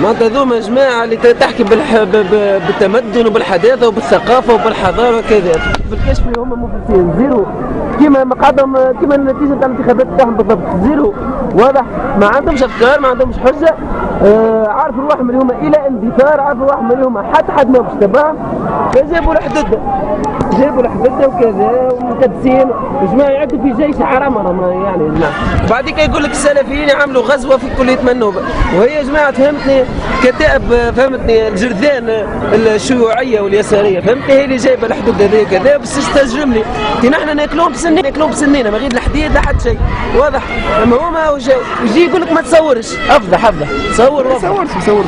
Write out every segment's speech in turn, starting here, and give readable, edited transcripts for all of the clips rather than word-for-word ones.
معناتها ذوما جماعه اللي تحكي بالتمدن وبالحداثه وبالثقافه وبالحضاره كذا. بالكشف هم مفلسين زيرو، كيما مقعدهم كيما النتيجه تاع الانتخابات تاعهم بالضبط زيرو. واضح، ما عندهمش افكار، ما عندهمش حجه. عارف روحهم اللي هما الى اندثار، عارف روحهم اللي هما حتى حد ما باش تبعهم، فجابوا الحدود وكذا ومكدسين جماعه يعدوا في جيش حرام يعني يا جماعه. بعد كي يقول لك السلفيين يعملوا غزوه في كليه منوبه، وهي يا جماعه فهمتني كتائب، فهمتني الجرذان الشيوعيه واليساريه، فهمتني هي اللي جايبه الحدود هذه كذا بس تستجرمني. نحن ناكلوهم بسنينا ما غير الحديد لا حد شيء. واضح، اما هما يجي يقول لك ما تصورش، افضح صور ما صورش.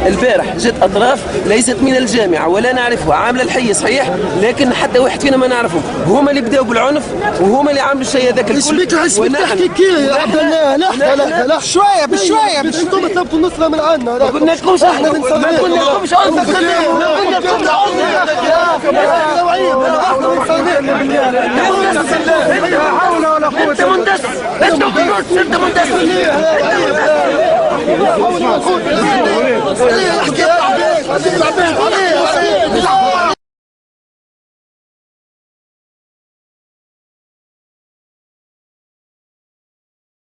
البارح جت اطراف ليست من الجامعه ولا نعرفها، عامله الحي صحيح لكن حتى واحد فينا ما نعرفهم، هما اللي بداوا بالعنف وهما اللي عملوا الشيء هذاك الكل. ايش بيك تحكي كي يا عبد الله؟ لا شويه بشويه انتم طلبتوا النصره من عندنا. ما قلنا لكمش احنا ما قلنا لكمش انت مندس احكي